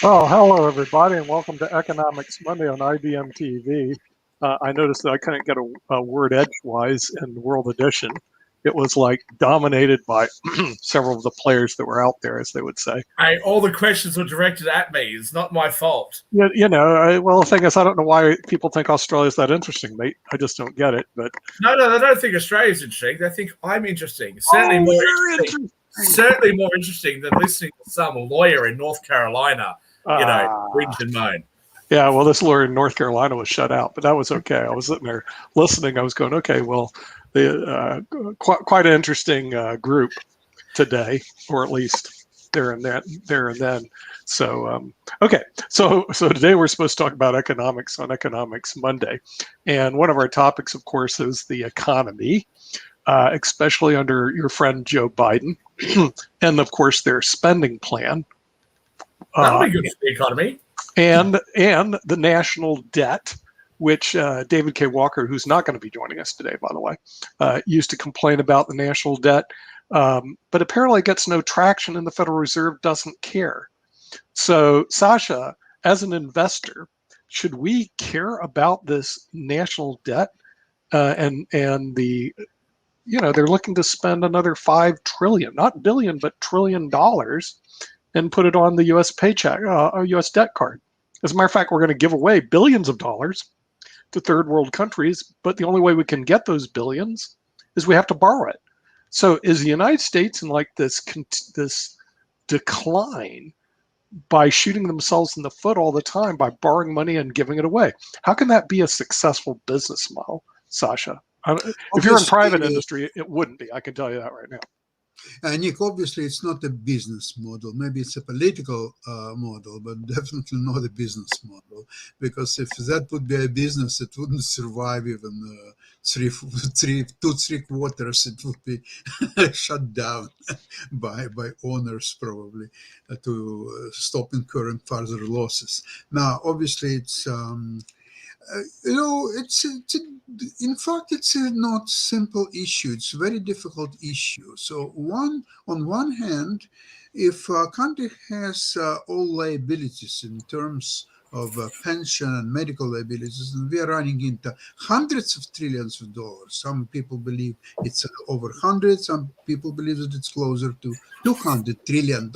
Oh, hello, everybody, and welcome to Economics Monday on IBM TV. I noticed that I couldn't get a word edgewise in World Edition. It was like dominated by several of the players that were out there, as they would say. Hey, all the questions were directed at me. It's not my fault. Yeah, well, the thing is, I don't know why people think Australia's that interesting, mate. I just don't get it. But No, they don't think Australia's interesting. They think I'm interesting. Certainly certainly more interesting than listening to some lawyer in North Carolina, whinge and moan. Yeah, well, this lawyer in North Carolina was shut out, but that was okay. I was sitting there listening. I was going, okay, well, quite an interesting group today, or at least there and then. So, okay, so today we're supposed to talk about economics on Economics Monday, and one of our topics, of course, is the economy, especially under your friend Joe Biden, and of course their spending plan. That'll be good for the economy. And the national debt, which David K. Walker, who's not going to be joining us today, by the way, used to complain about the national debt, but apparently gets no traction and the Federal Reserve doesn't care. So, Sasha, as an investor, should we care about this national debt? And the, they're looking to spend another $5 trillion, not billion, but $1 trillion, and put it on the U.S. paycheck, U.S. debt card. As a matter of fact, we're going to give away billions of dollars to third world countries, but the only way we can get those billions is we have to borrow it. So is the United States in like this decline by shooting themselves in the foot all the time by borrowing money and giving it away? How can that be a successful business model, Sasha? If you're in private industry, it wouldn't be. I can tell you that right now. Nick, obviously it's not a business model. Maybe it's a political model, but definitely not a business model. Because if that would be a business, it wouldn't survive even 3 quarters. It would be shut down by owners probably to stop incurring further losses. Now, obviously, it's in fact, it's a not simple issue. It's a very difficult issue. So on one hand, if a country has all liabilities in terms of pension and medical liabilities, and we are running into hundreds of trillions of dollars. Some people believe it's over 100. Some people believe that it's closer to $200 trillion.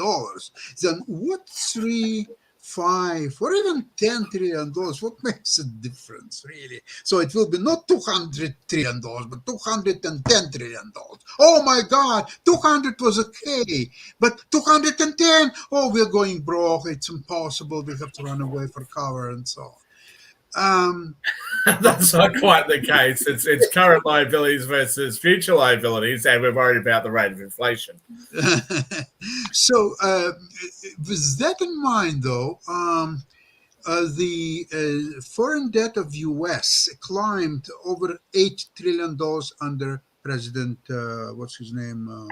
Then what 3, 5, or even $10 trillion, what makes a difference, really? So it will be not $200 trillion, but $210 trillion. Oh my God, 200 was okay, but 210, oh, we're going broke, it's impossible, we have to run away for cover and so on. That's not quite the case. It's current liabilities versus future liabilities, and we're worried about the rate of inflation. So with that in mind, though, the foreign debt of U.S. climbed over $8 trillion under President, what's his name,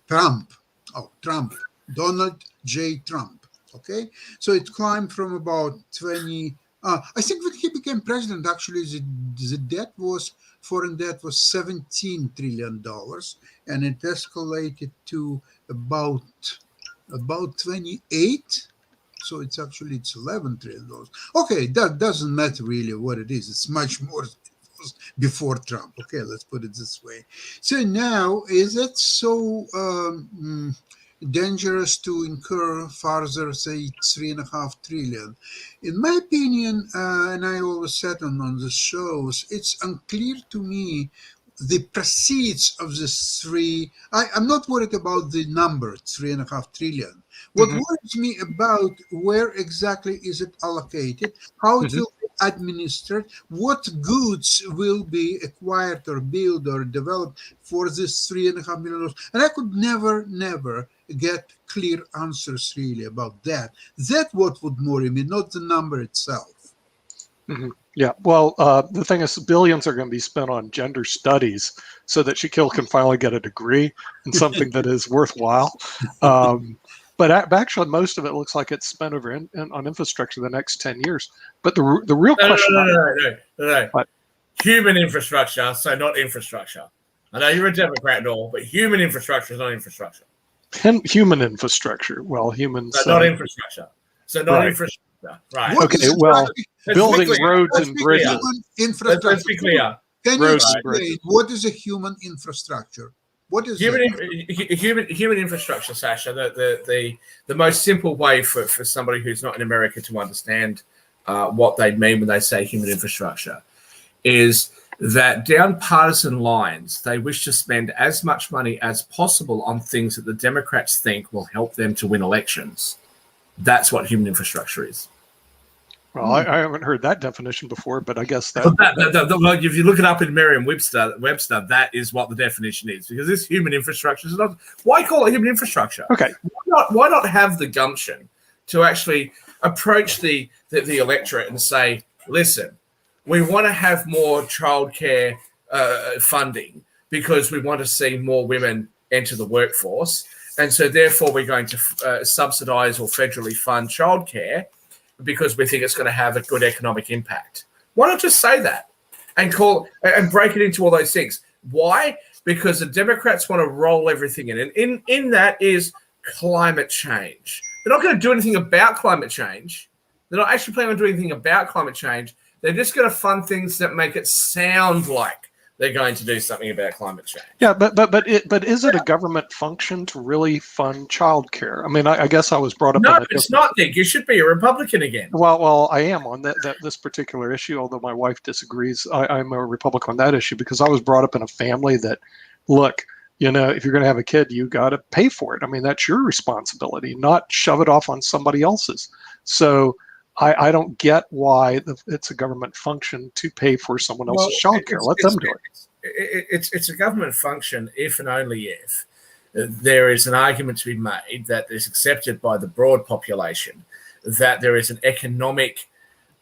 Trump. Oh, Trump, Donald J. Trump. Okay, so it climbed from about 20. I think when he became president, actually, the foreign debt was $17 trillion, and it escalated to about 28. So it's $11 trillion. Okay, that doesn't matter really what it is. It's much more before Trump. Okay, let's put it this way. So now, is it so dangerous to incur further, say, $3.5 trillion? In my opinion, and I always said on the shows, it's unclear to me the proceeds of this I'm not worried about the number, $3.5 trillion. What worries me about where exactly is it allocated, how it will be administered, what goods will be acquired or built or developed for this $3.5 million. And I could never get clear answers really about that. That's what would worry me, not the number itself. Yeah, well, the thing is, billions are going to be spent on gender studies so that Shaquille can finally get a degree in something that is worthwhile. But actually, most of it looks like it's spent over on infrastructure the next 10 years. But the real question... No. Human infrastructure, so not infrastructure. I know you're a Democrat and all, but human infrastructure is not infrastructure. Human infrastructure. Well, humans... not infrastructure. So not Right. infrastructure. Right. What Okay, is well, exactly- building Let's be clear. roads Let's and be clear. bridges. human Let's infrastructure? be clear. Can you Roads and explain bridges. what is a human infrastructure? What is Human, it? human infrastructure, Sasha. The most simple way for somebody who's not in America to understand what they mean when they say human infrastructure is that down partisan lines, they wish to spend as much money as possible on things that the Democrats think will help them to win elections. That's what human infrastructure is. Well, I haven't heard that definition before, but I guess that. Well, if you look it up in Merriam-Webster, that is what the definition is. Because this human infrastructure is not. Why call it human infrastructure? Okay. Why not have the gumption to actually approach the electorate and say, listen, we want to have more childcare funding because we want to see more women enter the workforce, and so therefore we're going to subsidise or federally fund childcare because we think it's going to have a good economic impact. Why not just say that and break it into all those things? Why? Because the Democrats want to roll everything in. And in that is climate change. They're not going to do anything about climate change. They're not actually planning on doing anything about climate change. They're just going to fund things that make it sound like they're going to do something about climate change. Yeah, but is it a government function to really fund childcare? I mean, I guess I was brought up. No, in it's not, Nick. You should be a Republican again. Well, I am on this particular issue, although my wife disagrees. I'm a Republican on that issue because I was brought up in a family that, look, you know, if you're going to have a kid, you got to pay for it. I mean, that's your responsibility, not shove it off on somebody else's. So I don't get why it's a government function to pay for someone else's childcare. Let them do it. It's a government function if and only if there is an argument to be made that is accepted by the broad population, that there is an economic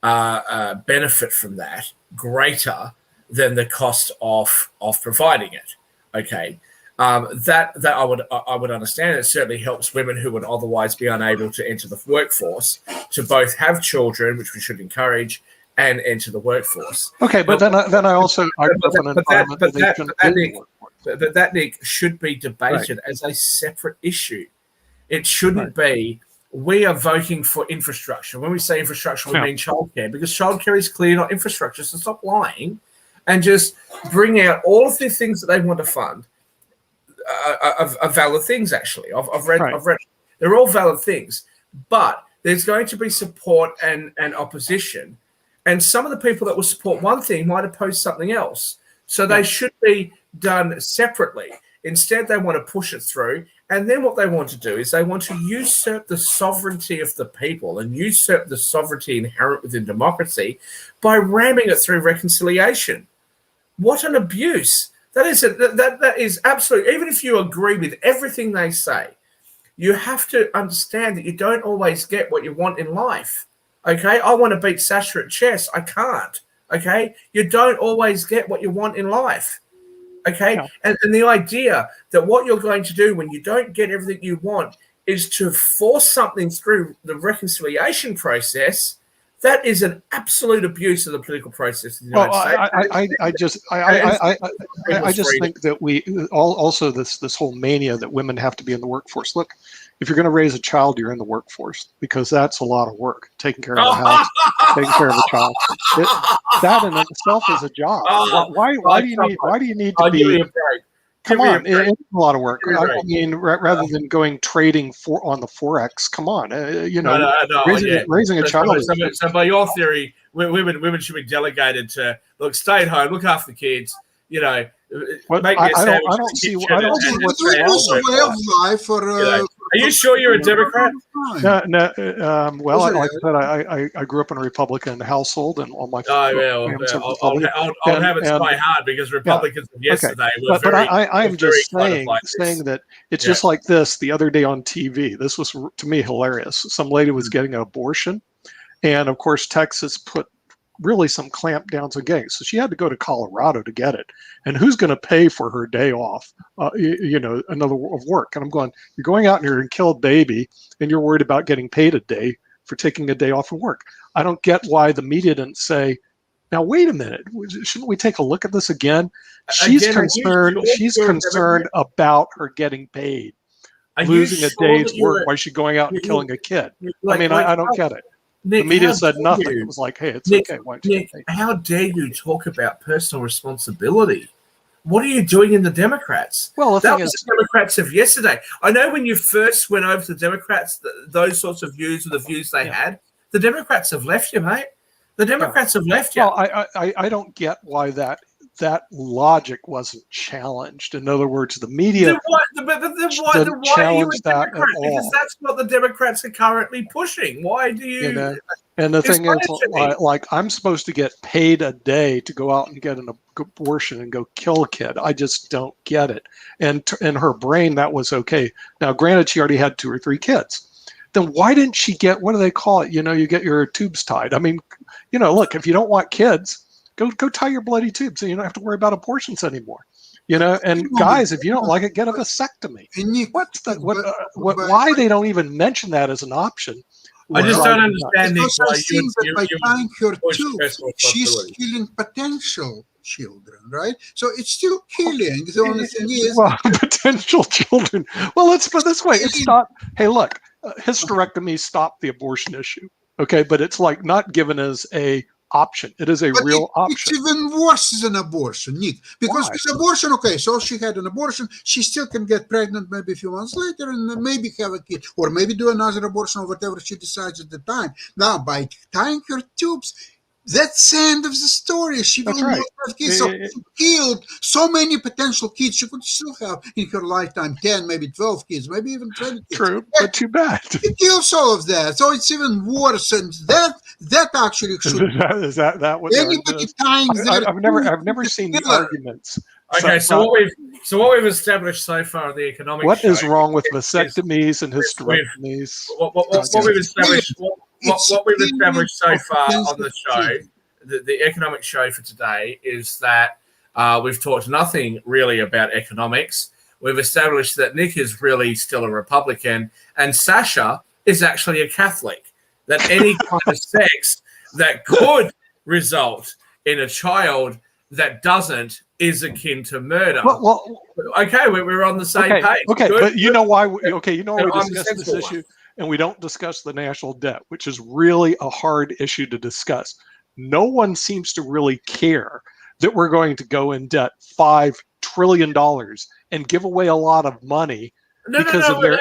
benefit from that greater than the cost of providing it. Okay. That I would understand. It certainly helps women who would otherwise be unable to enter the workforce to both have children, which we should encourage, and enter the workforce. Okay, but then I also grew up in an environment that they shouldn't be in the workforce. But that, Nick, should be debated as a separate issue. It shouldn't be. We are voting for infrastructure. When we say infrastructure, we mean childcare, because childcare is clearly not infrastructure. So stop lying and just bring out all of the things that they want to fund. Are valid things, actually. I've read. They're all valid things, but there's going to be support and opposition, and some of the people that will support one thing might oppose something else. So they should be done separately. Instead, they want to push it through, and then what they want to do is they want to usurp the sovereignty of the people and usurp the sovereignty inherent within democracy by ramming it through reconciliation. What an abuse! That is absolute. Even if you agree with everything they say, you have to understand that you don't always get what you want in life. Okay, I want to beat Sasha at chess. I can't. Okay, you don't always get what you want in life. Okay, and the idea that what you're going to do when you don't get everything you want is to force something through the reconciliation process. That is an absolute abuse of the political process in the United States. I just think that we also this whole mania that women have to be in the workforce. Look, if you're going to raise a child, you're in the workforce because that's a lot of work. Taking care of the house, taking care of a child. That in itself is a job. Why do you need to be? Come on, it's a lot of work. I mean, rather than going trading on the Forex, come on, raising a child. So by your theory, women should be delegated to stay at home, look after the kids. You know, make me a sandwich. I don't see what's wrong with life for. Are you sure you're a Democrat? No. Well, like I said, I grew up in a Republican household, and all my family's Republican. I'll have it try hard because Republicans of yesterday were very. But I'm just saying that it's just like this. The other day on TV, this was to me hilarious. Some lady was getting an abortion, and of course Texas put really some clampdowns on getting it. So she had to go to Colorado to get it. And who's going to pay for her day off, another of work? And I'm going, you're going out and you're going to kill a baby and you're worried about getting paid a day for taking a day off from work. I don't get why the media didn't say, now, wait a minute, shouldn't we take a look at this again? She's concerned about her getting paid. Are you losing a sure day's that you're work? Why is she going out and you- killing a kid? like, I don't get it. Nick, The media how said dare nothing. you? It was like, hey, it's Nick, okay. Why don't you Nick, get paid? how dare you talk about personal responsibility? What are you doing in the Democrats? Well, the That thing was is, the Democrats of yesterday. I know when you first went over to the Democrats, those sorts of views were the views they had. The Democrats have left you, mate. The Democrats have left you. well, I don't get why that logic wasn't challenged. In other words, the media didn't Why are you challenge a that at Democrat? Because all. that's what the Democrats are currently pushing. Why do You you? know, and the It's thing is, funny to me. like I'm supposed to get paid a day to go out and get an abortion and go kill a kid. I just don't get it. And in her brain, that was okay. Now, granted, she already had 2 or 3 kids. Then why didn't she get, what do they call it? You get your tubes tied. I mean, look, if you don't want kids, go tie your bloody tubes, and you don't have to worry about abortions anymore. And guys, if you don't like it, get a vasectomy. Nick, Why they don't even mention that as an option? I just don't understand, Nick, because I why think that by tying her push tubes, personal she's responsibility. killing potential children, right? So it's still killing. The only thing is, well, potential children. Well, let's put it this way: it's not. Hey, look, hysterectomy stopped the abortion issue. Okay, but it's like not given as a option. It is a real option. It's even worse than abortion, Nick. Because Why? with abortion, okay, so she had an abortion, she still can get pregnant maybe a few months later and maybe have a kid, or maybe do another abortion or whatever she decides at the time. Now, by tying her tubes, that's the end of the story. She will not have kids. So she killed so many potential kids. She could still have in her lifetime 10, maybe 12 kids, maybe even 20 kids. True, but too bad. She kills all of that. So it's even worse. And that actually should is that what anybody tying their I've never seen the arguments. Okay, so what we've established so far in the economic what show is wrong with vasectomies and hysterectomies? What we've established so far on the show, the economic show for today, is that we've talked nothing really about economics. We've established that Nick is really still a Republican and Sasha is actually a Catholic. That any kind of sex that could result in a child that doesn't is akin to murder. Well, okay, we're on the same page. Okay, Good, but you know why? We discuss I'm this issue, and we don't discuss the national debt, which is really a hard issue to discuss. No one seems to really care that we're going to go in debt $5 trillion and give away a lot of money. Because of their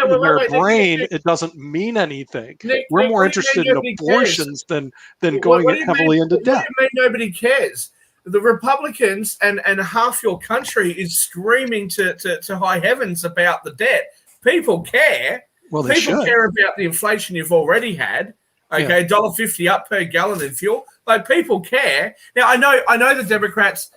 brain, it doesn't mean anything. We're more interested in abortions than going heavily into debt. What do you mean nobody cares? The Republicans and half your country is screaming to high heavens about the debt. People care. Well, they People should. care about the inflation you've already had. Okay, $1.50 up per gallon in fuel. Like, people care. Now, I know the Democrats.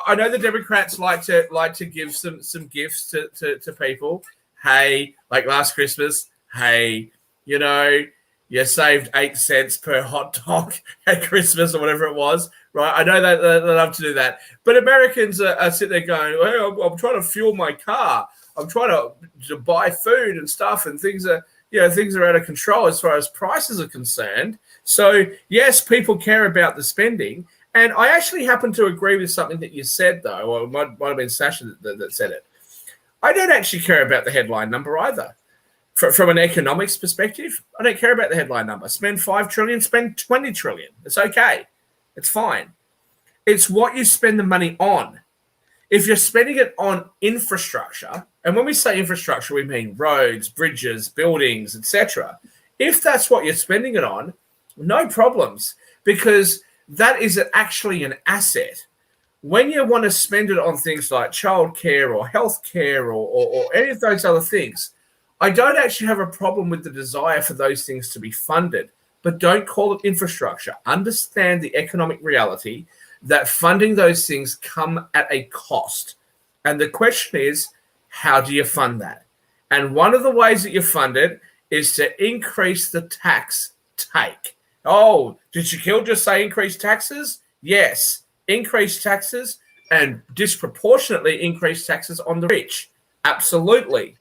I know the Democrats like to give some gifts to people. Hey, like last Christmas, hey, you saved 8 cents per hot dog at Christmas or whatever it was, right? I know that they love to do that. But Americans are sitting there going, well, I'm trying to fuel my car. I'm trying to buy food and stuff, and things are out of control as far as prices are concerned. So, yes, people care about the spending. And I actually happen to agree with something that you said, though, or it might have been Sasha that said it. I don't actually care about the headline number either. From an economics perspective, I don't care about the headline number. Spend 5 trillion, spend 20 trillion. It's okay. It's fine. It's what you spend the money on. If you're spending it on infrastructure, and when we say infrastructure, we mean roads, bridges, buildings, etc. If that's what you're spending it on, no problems, because that is actually an asset. When you want to spend it on things like childcare or healthcare or any of those other things, I don't actually have a problem with the desire for those things to be funded, but don't call it infrastructure. Understand the economic reality that funding those things come at a cost. And the question is, how do you fund that? And one of the ways that you fund it is to increase the tax take. Oh, did Shaquille just say increase taxes? Yes. Increase taxes and disproportionately increase taxes on the rich. Absolutely.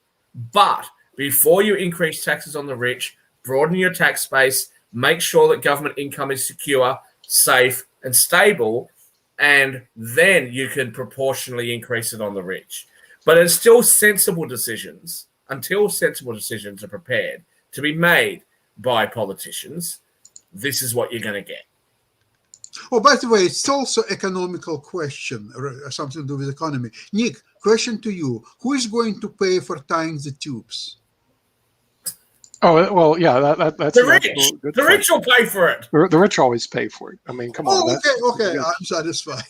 But before you increase taxes on the rich, broaden your tax base, make sure that government income is secure, safe, and stable, and then you can proportionally increase it on the rich. But it's still sensible decisions, until sensible decisions are prepared to be made by politicians, this is what you're going to get. Oh, by the way, it's also economical question, or something to do with economy. Nick, question to you: who is going to pay for tying the tubes? Oh well, yeah, that's The a rich. good The rich question. will pay for it. The rich always pay for it. I mean, come on. Oh, okay, I'm satisfied.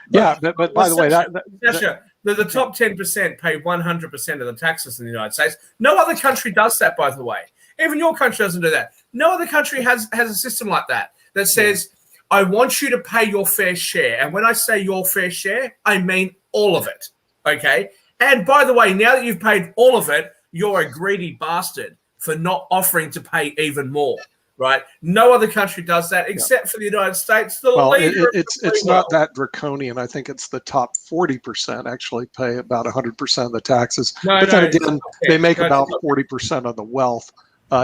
Yeah, but by the way, Sasha, the top 10% pay 100% of the taxes in the United States. No other country does that, by the way. Even your country doesn't do that. No other country has a system like that says, I want you to pay your fair share. And when I say your fair share, I mean all of it. Okay? And by the way, now that you've paid all of it, you're a greedy bastard for not offering to pay even more. Right? No other country does that except for the United States. It's not that draconian. I think it's the top 40% actually pay about 100% of the taxes. But then again, they make about 40% of the wealth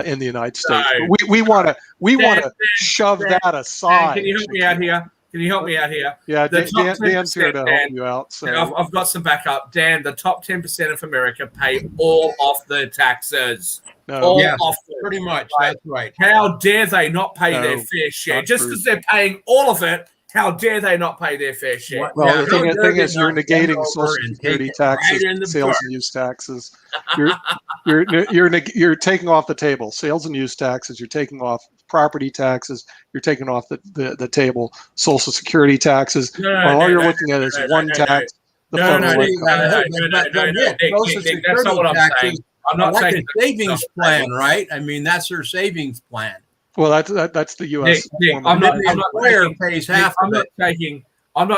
in the United States. But we want to shove that aside. Can you help me out here? Yeah, Dan's here to help you out. So I've got some backup. Dan, the top 10% of America pay all of the taxes. Pretty much. Right. That's right. How dare they not pay their fair share? Just because they're paying all of it, how dare they not pay their fair share? Well, the thing is, you're negating Social Security taxes, sales and use taxes. You're taking off the table sales and use taxes. You're taking off property taxes. You're taking off the table Social Security taxes. All you're looking at is one tax. No, that's not what I'm saying. I'm not like a savings plan, right? I mean, that's their savings plan. Well, that's the U.S. I'm not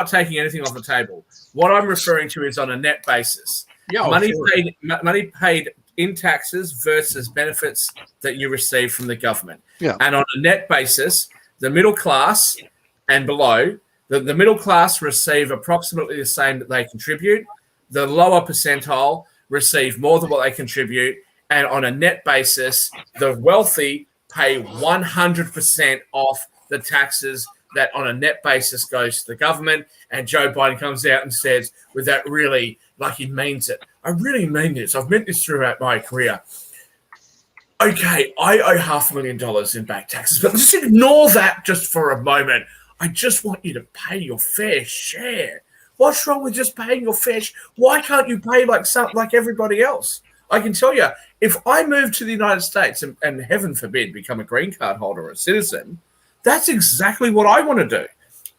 taking anything off the table. What I'm referring to is on a net basis. Money paid in taxes versus benefits that you receive from the government. Yeah. And on a net basis, the middle class and below, the middle class receive approximately the same that they contribute. The lower percentile receive more than what they contribute, and on a net basis, the wealthy pay 100% off the taxes that on a net basis goes to the government. And Joe Biden comes out and says, with that really, like he means it, I really mean this. I've meant this throughout my career. Okay, I owe $500,000 in back taxes, but just ignore that just for a moment. I just want you to pay your fair share. What's wrong with just paying your fair share? Why can't you pay like everybody else? I can tell you, if I move to the United States and heaven forbid, become a green card holder or a citizen, that's exactly what I want to do.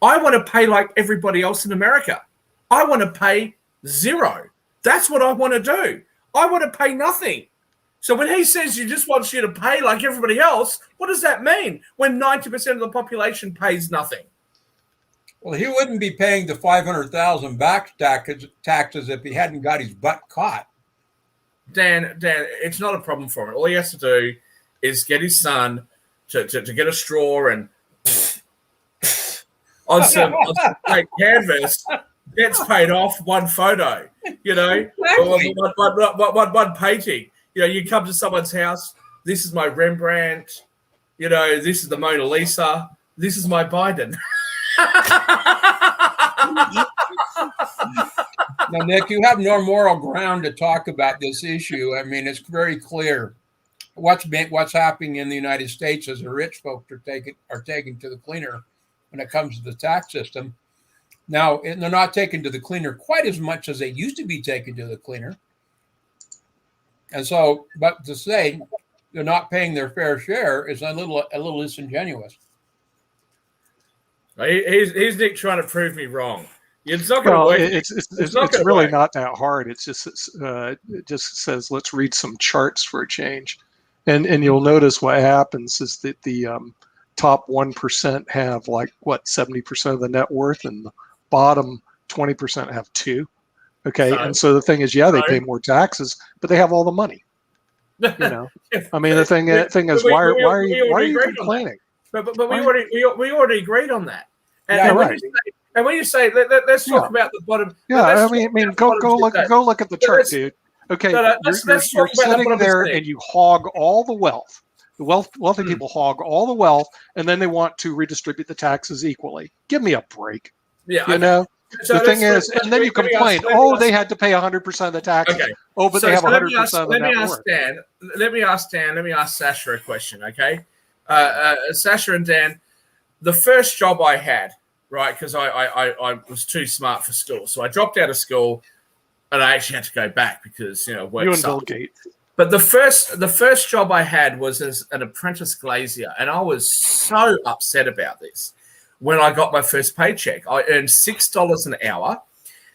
I want to pay like everybody else in America. I want to pay zero. That's what I want to do. I want to pay nothing. So when he says he just wants you to pay like everybody else, what does that mean when 90% of the population pays nothing? Well, he wouldn't be paying the $500,000 back taxes if he hadn't got his butt caught. Dan, it's not a problem for him. All he has to do is get his son to get a straw and on some fake canvas, gets paid off one photo. Exactly. one painting. You come to someone's house. This is my Rembrandt. This is the Mona Lisa. This is my Biden. Now, Nick, you have no moral ground to talk about this issue. I mean, it's very clear what's happening in the United States as the rich folks are taking to the cleaner when it comes to the tax system. Now, they're not taken to the cleaner quite as much as they used to be taken to the cleaner. And so, but to say they're not paying their fair share is a little disingenuous. He's Nick trying to prove me wrong. It's not going to work. It's really not that hard. It just says let's read some charts for a change, and you'll notice what happens is that the top 1% have 70% of the net worth, and the bottom 20% have 2. Okay, and so the thing is, they pay more taxes, but they have all the money. I mean, the thing is, why are you complaining? But we already agreed on that. And when you say let's talk about the bottom. Yeah, go look at the chart, dude. Okay, you're sitting there and you hog all the wealth. The wealthy people hog all the wealth, and then they want to redistribute the taxes equally. Give me a break. Yeah, So The thing let's- is, let's- and then you let me ask- complain, let me oh, ask- they had to pay 100% of the taxes. Okay. Oh, but they have 100% of the let me net ask worth. Dan. Let me ask Sasha a question, okay? Sasha and Dan, the first job I had, right? Because I was too smart for school, so I dropped out of school, and I actually had to go back because work You and Bill sucked. Gates. But the first job I had was as an apprentice glazier, and I was so upset about this. When I got my first paycheck, I earned $6 an hour,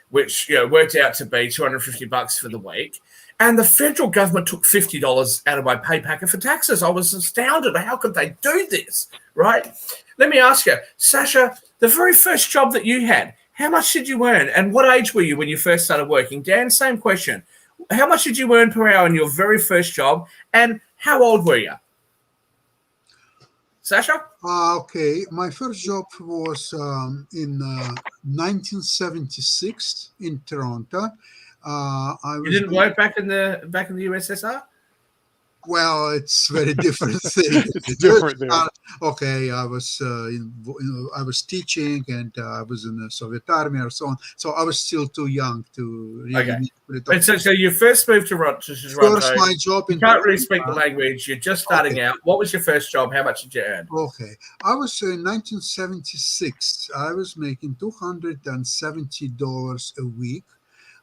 which worked out to be $250 for the week. And the federal government took $50 out of my pay packet for taxes. I was astounded. How could they do this? Right? Let me ask you, Sasha, the very first job that you had, how much did you earn? And what age were you when you first started working? Dan, same question. How much did you earn per hour in your very first job? And how old were you? Sasha? Okay, my first job was in 1976 in Toronto. I You was didn't work back in the USSR? Well, it's very different thing. It's different there. Okay, I was I was teaching, and I was in the Soviet Army or so on. So I was still too young to really. Okay. Put it And up. so you first moved to Toronto. First, my job You in can't really speak the Toronto. language. You're just starting out. What was your first job? How much did you earn? Okay, I was in 1976. I was making $270 a week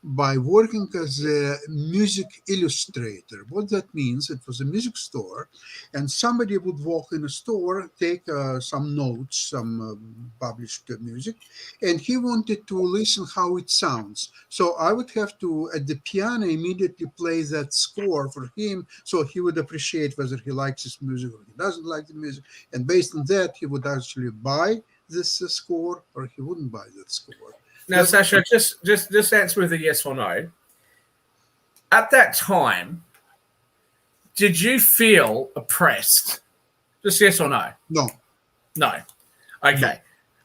by working as a music illustrator. What that means, it was a music store, and somebody would walk in a store, take some notes, some published music, and he wanted to listen how it sounds. So I would have to, at the piano, immediately play that score for him, so he would appreciate whether he likes his music or he doesn't like the music. And based on that, he would actually buy this score, or he wouldn't buy that score. Now, Sasha, just answer with a yes or no. At that time, did you feel oppressed? Just yes or no? No. No. Okay.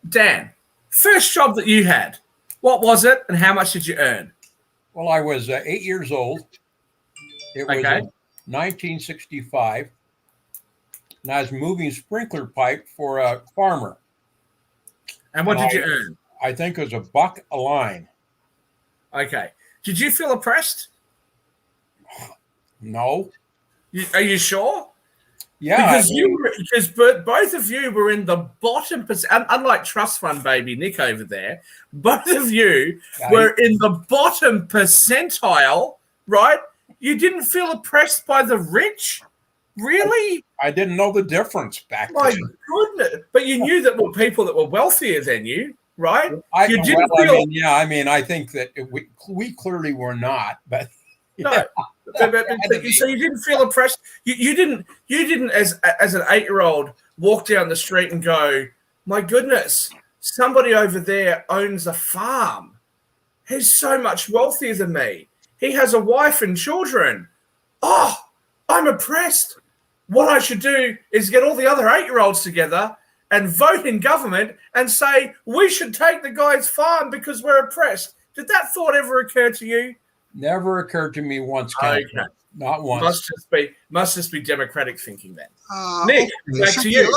Dan, first job that you had, what was it and how much did you earn? Well, I was 8 years old. It was Okay. 1965, and I was moving sprinkler pipe for a farmer. And what And did you earn? I think it was $1 a line. Okay. Did you feel oppressed? No. Are you sure? Yeah. Because both of you were in the bottom unlike trust fund baby Nick over there, both of you were in the bottom percentile, right? You didn't feel oppressed by the rich? Really? I didn't know the difference back My then. goodness. But you knew that were people that were wealthier than you, right? You didn't I feel think that we clearly were not, but no. So you didn't feel oppressed. You didn't as an 8-year-old walk down the street and go, my goodness, somebody over there owns a farm. He's so much wealthier than me. He has a wife and children. Oh, I'm oppressed. What I should do is get all the other 8-year-olds together and vote in government and say we should take the guy's farm because we're oppressed. Did that thought ever occur to you? never occurred to me once. Okay. Not once. Must just be democratic thinking then. Okay. Nick, back to you.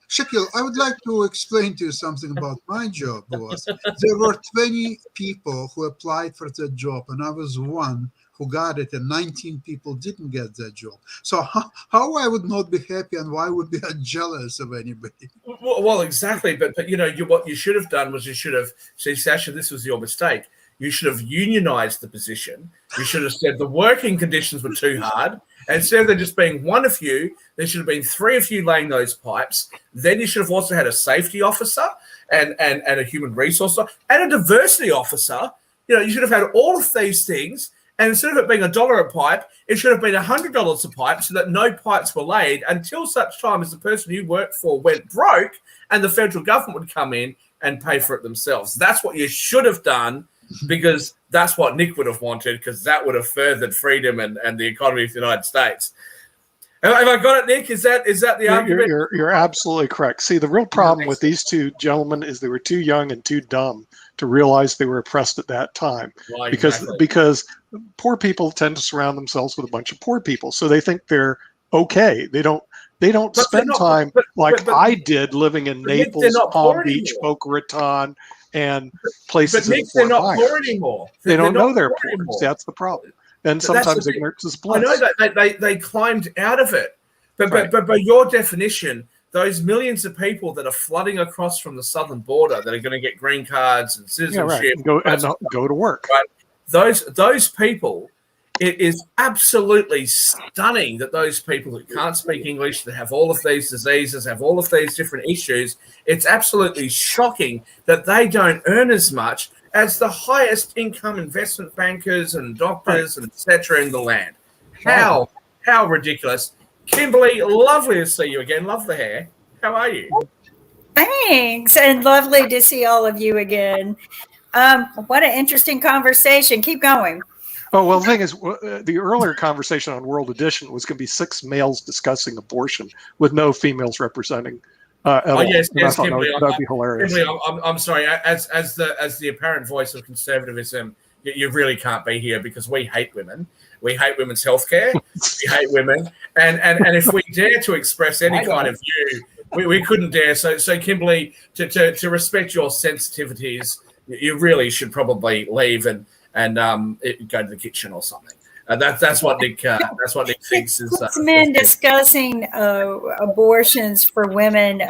Shakil, I would like to explain to you something about my job. There were 20 people who applied for that job, and I was one who got it, and 19 people didn't get that job. So how I would not be happy, and why would be jealous of anybody? Well, exactly. But what you should have done was you should have see, Sasha, this was your mistake. You should have unionized the position. You should have said the working conditions were too hard. And instead of there just being one of you, there should have been 3 of you laying those pipes. Then you should have also had a safety officer and a human resource and a diversity officer. You should have had all of these things. And instead of it being $1 a pipe, it should have been $100 a pipe so that no pipes were laid until such time as the person you worked for went broke and the federal government would come in and pay for it themselves. That's what you should have done, because that's what Nick would have wanted, because that would have furthered freedom and the economy of the United States. Have I got it, Nick? Is that the argument? You're absolutely correct. See, the real problem with these two gentlemen is they were too young and too dumb to realize they were oppressed at that time. Well, Because poor people tend to surround themselves with a bunch of poor people, so they think they're okay. They don't spend time like I did living in Nick, Naples, not Palm poor Beach, anymore. Boca Raton, and places. But Nick, they're not poor anymore. They don't know they're poor poor. anymore. That's the problem. And sometimes ignorance is bliss. I know that they climbed out of it, but by your definition, those millions of people that are flooding across from the southern border that are going to get green cards and citizenship, go to work. Right? Those people, it is absolutely stunning that those people that can't speak English, that have all of these diseases, have all of these different issues, it's absolutely shocking that they don't earn as much as the highest income investment bankers and doctors and etc. in the land. How ridiculous. Kimberly, lovely to see you again. Love the hair. How are you? Thanks, and lovely to see all of you again. What an interesting conversation. Keep going. Oh, well, the thing is, the earlier conversation on World Edition was going to be 6 males discussing abortion with no females representing at all. Yes, Kimberly, that'd be hilarious. Kimberly, I'm sorry. As the apparent voice of conservatism, you really can't be here because we hate women. We hate women's healthcare. We hate women, and if we dare to express any kind of view, we couldn't dare. So Kimberly, to respect your sensitivities, you really should probably leave and go to the kitchen or something. That's what Nick thinks is. Men discussing abortions for women.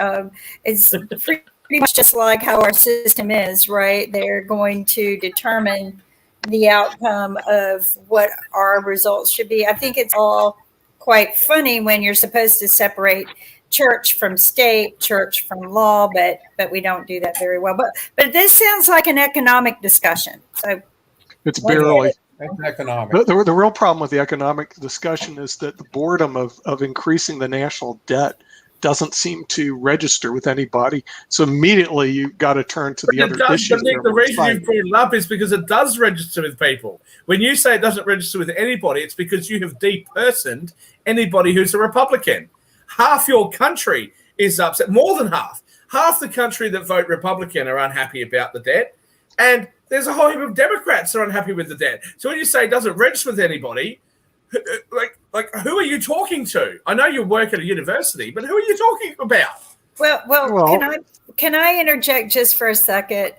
It's pretty much just like how our system is, right? They're going to determine the outcome of what our results should be. I think it's all quite funny when you're supposed to separate church from state, church from law, but we don't do that very well. But this sounds like an economic discussion. So it's barely. It's economic. The real problem with the economic discussion is that the boredom of increasing the national debt doesn't seem to register with anybody. So immediately you got to turn to the other issues. Nick, the reason you brought it up is because it does register with people. When you say it doesn't register with anybody, it's because you have depersoned anybody who's a Republican. Half your country is upset, more than half. Half the country that vote Republican are unhappy about the debt, and there's a whole heap of Democrats that are unhappy with the debt. So when you say it doesn't register with anybody, like who are you talking to? I know you work at a university, but who are you talking about? Well, can I interject just for a second?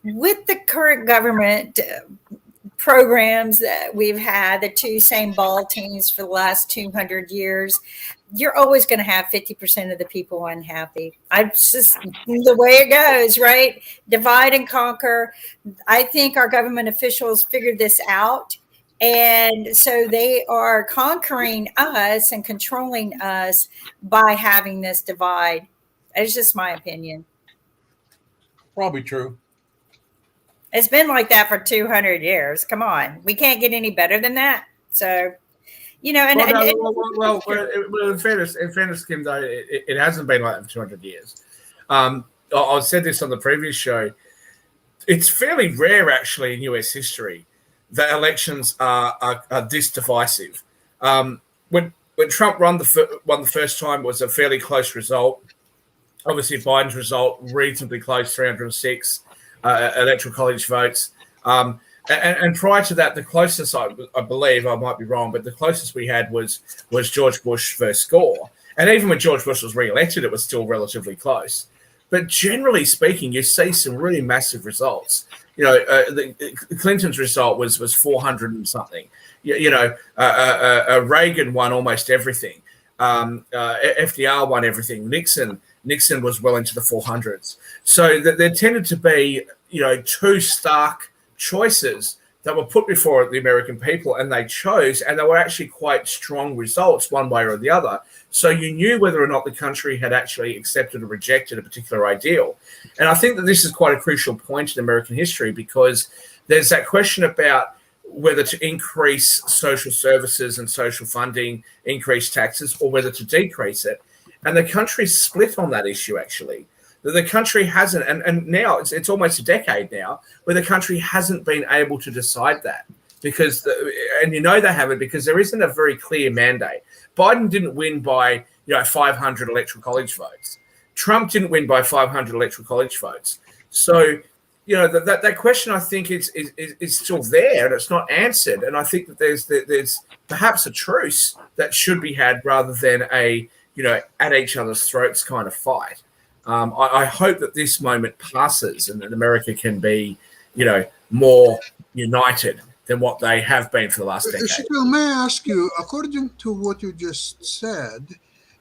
With the current government programs that we've had, the 2 same ball teams for the last 200 years, you're always going to have 50% of the people unhappy. It's just the way it goes, right? Divide and conquer. I think our government officials figured this out. And so they are conquering us and controlling us by having this divide. It's just my opinion. Probably true. It's been like that for 200 years. Come on. We can't get any better than that. So, in fairness, Kim, though, it hasn't been like that for 200 years. I said this on the previous show. It's fairly rare, actually, in US history that elections are this divisive. When Trump won the first time, it was a fairly close result. Obviously, Biden's result reasonably close, 306 electoral college votes. And prior to that, the closest I believe, I might be wrong, but the closest we had was George Bush versus Gore. And even when George Bush was re-elected, it was still relatively close. But generally speaking, you see some really massive results. Clinton's result was 400 and something. Reagan won almost everything. FDR won everything. Nixon was well into the 400s. So there tended to be, 2 stark choices that were put before the American people, and they chose, and they were actually quite strong results one way or the other. So you knew whether or not the country had actually accepted or rejected a particular ideal. And I think that this is quite a crucial point in American history, because there's that question about whether to increase social services and social funding, increase taxes, or whether to decrease it. And the country's split on that issue, actually. The country hasn't, and now it's almost a decade now, where the country hasn't been able to decide that. Because, they haven't, because there isn't a very clear mandate. Biden didn't win by 500 electoral college votes. Trump didn't win by 500 electoral college votes. So, that question, I think, is still there, and it's not answered. And I think that there's perhaps a truce that should be had rather than a at each other's throats kind of fight. I hope that this moment passes and that America can be, more united than what they have been for the last decade. Shaquille, may I ask you, according to what you just said,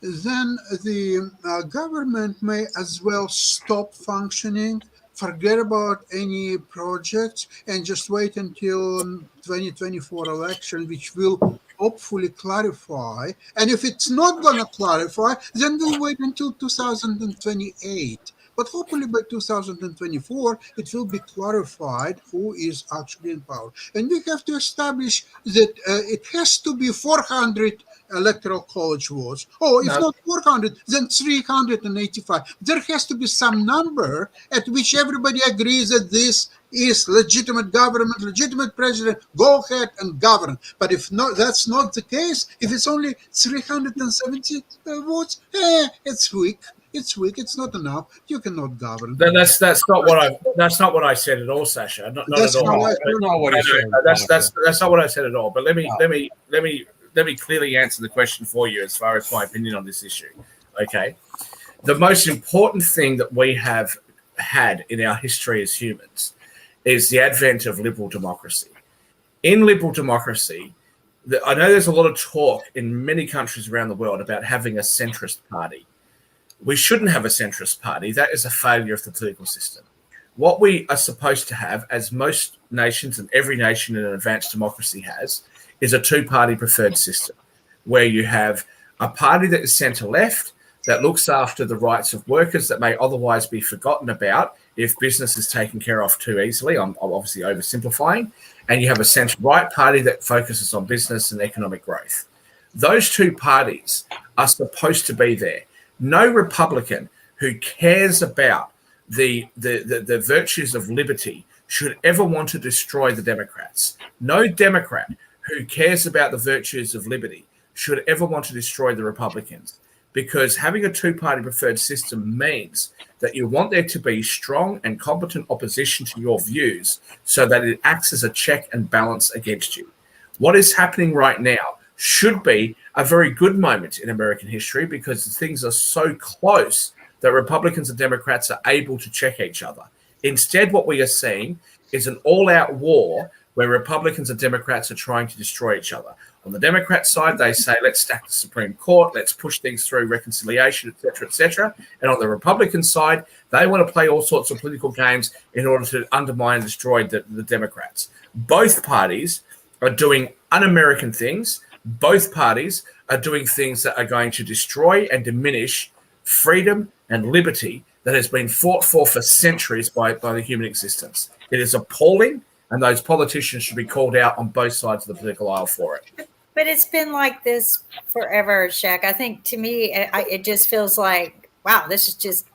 then the government may as well stop functioning, forget about any projects, and just wait until 2024 election, which will hopefully clarify. And if it's not going to clarify, then we'll wait until 2028. But hopefully by 2024, it will be clarified who is actually in power. And we have to establish that it has to be 400 electoral college votes. Oh, if not 400, then 385. There has to be some number at which everybody agrees that this is legitimate government, legitimate president, go ahead and govern. But if not, that's not the case. If it's only 370 votes, it's weak. It's weak. It's not enough. You cannot govern. That's not what I said at all, Sasha. Not That's at all. not what he said. That's not what I said at all. But let me clearly answer the question for you as far as my opinion on this issue. Okay, the most important thing that we have had in our history as humans is the advent of liberal democracy. In liberal democracy, I know there's a lot of talk in many countries around the world about having a centrist party. We shouldn't have a centrist party. That is a failure of the political system. What we are supposed to have, as most nations and every nation in an advanced democracy has, is a two-party preferred system where you have a party that is centre-left that looks after the rights of workers that may otherwise be forgotten about if business is taken care of too easily. I'm obviously oversimplifying. And you have a centre-right party that focuses on business and economic growth. Those two parties are supposed to be there. No Republican who cares about the virtues of liberty should ever want to destroy the Democrats. No Democrat who cares about the virtues of liberty should ever want to destroy the Republicans, because having a two-party preferred system means that you want there to be strong and competent opposition to your views so that it acts as a check and balance against you. What is happening right now should be a very good moment in American history because things are so close that Republicans and Democrats are able to check each other. Instead, what we are seeing is an all-out war where Republicans and Democrats are trying to destroy each other. On the Democrat side, they say, let's stack the Supreme Court, let's push things through reconciliation, et cetera, et cetera. And on the Republican side, they want to play all sorts of political games in order to undermine and destroy the Democrats. Both parties are doing un-American things. Both parties are doing things that are going to destroy and diminish freedom and liberty that has been fought for centuries by the human existence. It is appalling, and those politicians should be called out on both sides of the political aisle for it. But it's been like this forever, Shaq. I think to me, it just feels like, wow, this is just